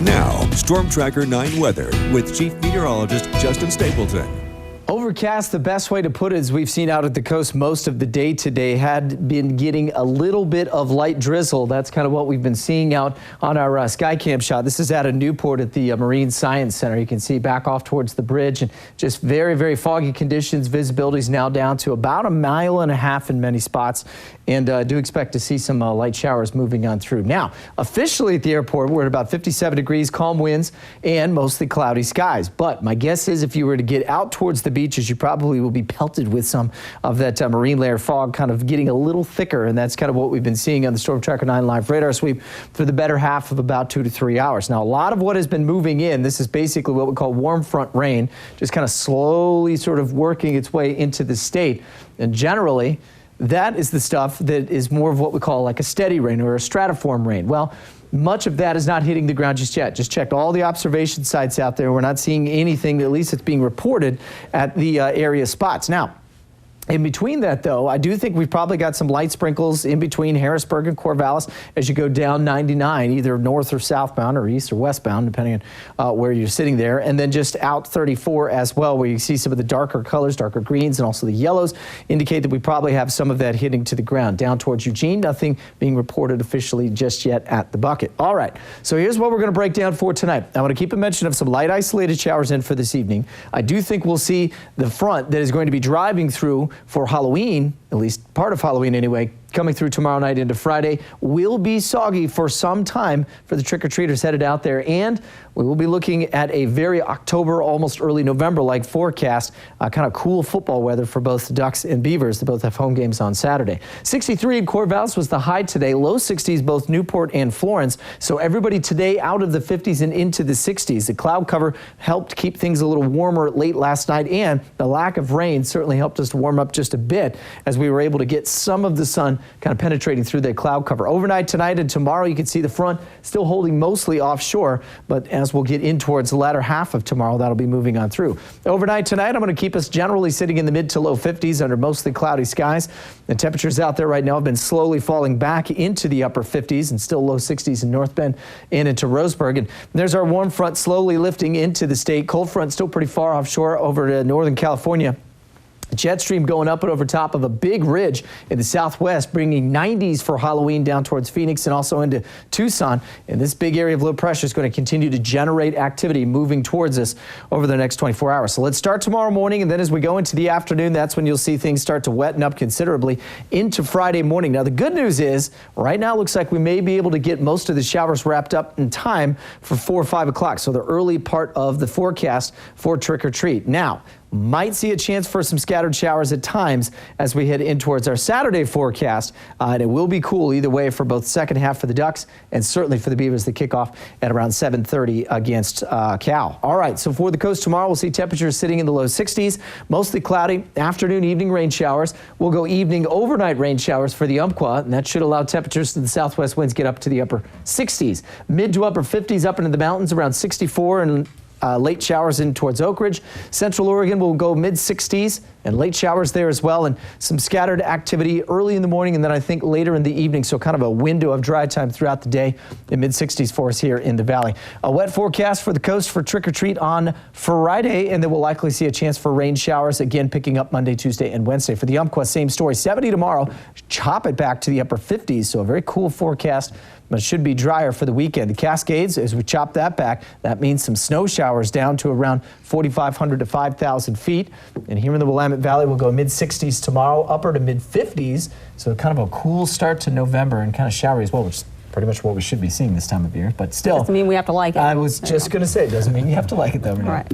Now, Storm Tracker 9 weather with Chief Meteorologist Justin Stapleton. Overcast, the best way to put it, as we've seen out at the coast most of the day today, had been getting a little bit of light drizzle. That's kind of what we've been seeing out on our Skycam shot. This is out of Newport at the Marine Science Center. You can see back off towards the bridge, and just very, very foggy conditions. Visibility is now down to about 1.5 miles in many spots, and do expect to see some light showers moving on through. Now, officially at the airport, we're at about 57 degrees, calm winds, and mostly cloudy skies. But my guess is if you were to get out towards the beaches, you probably will be pelted with some of that marine layer fog kind of getting a little thicker, and that's kind of what we've been seeing on the Storm Tracker 9 live radar sweep for the better half of about 2 to 3 hours. Now, a lot of what has been moving in, this is basically what we call warm front rain, just kind of slowly sort of working its way into the state. And generally, that is the stuff that is more of what we call like a steady rain or a stratiform rain. Well, much of that is not hitting the ground just yet. Just checked all the observation sites out there. We're not seeing anything, at least it's being reported at the area spots. Now, in between that, though, I do think we've probably got some light sprinkles in between Harrisburg and Corvallis as you go down 99, either north or southbound or east or westbound, depending on where you're sitting there. And then just out 34 as well, where you see some of the darker colors, darker greens, and also the yellows indicate that we probably have some of that hitting to the ground. Down towards Eugene, nothing being reported officially just yet at the bucket. All right, so here's what we're going to break down for tonight. I want to keep a mention of some light isolated showers in for this evening. I do think we'll see the front that is going to be driving through for Halloween, at least part of Halloween anyway, coming through tomorrow night into Friday, will be soggy for some time for the trick-or-treaters headed out there. And we will be looking at a very October, almost early November-like forecast, kind of cool football weather for both the Ducks and Beavers. They both have home games on Saturday. 63 in Corvallis was the high today. Low 60s, both Newport and Florence. So everybody today out of the 50s and into the 60s. The cloud cover helped keep things a little warmer late last night, and the lack of rain certainly helped us to warm up just a bit as we were able to get some of the sun kind of penetrating through that cloud cover. Overnight tonight and tomorrow, you can see the front still holding mostly offshore, but as we'll get in towards the latter half of tomorrow, that'll be moving on through. Overnight tonight, I'm going to keep us generally sitting in the mid to low 50s under mostly cloudy skies. The temperatures out there right now have been slowly falling back into the upper 50s and still low 60s in North Bend and into Roseburg. And there's our warm front slowly lifting into the state. Cold front still pretty far offshore over to Northern California. Jet stream going up and over top of a big ridge in the southwest, bringing 90s for Halloween down towards Phoenix and also into Tucson. And this big area of low pressure is going to continue to generate activity moving towards us over the next 24 hours. So let's start tomorrow morning, and then as we go into the afternoon, that's when you'll see things start to wetten up considerably into Friday morning. Now, the good news is right now it looks like we may be able to get most of the showers wrapped up in time for 4 or 5 o'clock. So the early part of the forecast for trick or treat. Now, might see a chance for some scattered showers at times as we head in towards our Saturday forecast. And it will be cool either way for both second half for the Ducks and certainly for the Beavers. The kickoff at around 7:30 against Cal. All right, so for the coast tomorrow, we'll see temperatures sitting in the low 60s, mostly cloudy, afternoon, evening rain showers. We'll go evening, overnight rain showers for the Umpqua, and that should allow temperatures to the southwest winds get up to the upper 60s. Mid to upper 50s up into the mountains, around 64, and late showers in towards Oak Ridge. Central Oregon will go mid-60s and late showers there as well, and some scattered activity early in the morning and then I think later in the evening, so kind of a window of dry time throughout the day in mid-60s for us here in the valley. A wet forecast for the coast for trick-or-treat on Friday, and then we'll likely see a chance for rain showers again picking up Monday, Tuesday, and Wednesday. For the Umpqua, same story. 70 tomorrow, chop it back to the upper 50s, so a very cool forecast, but it should be drier for the weekend. The Cascades, as we chop that back, that means some snow showers down to around 4,500 to 5,000 feet. And here in the Willamette Valley, we'll go mid-60s tomorrow, upper to mid-50s. So kind of a cool start to November and kind of showery as well, which is pretty much what we should be seeing this time of year. But still, doesn't mean we have to like it. I was just going to say, it doesn't mean you have to like it though. Right.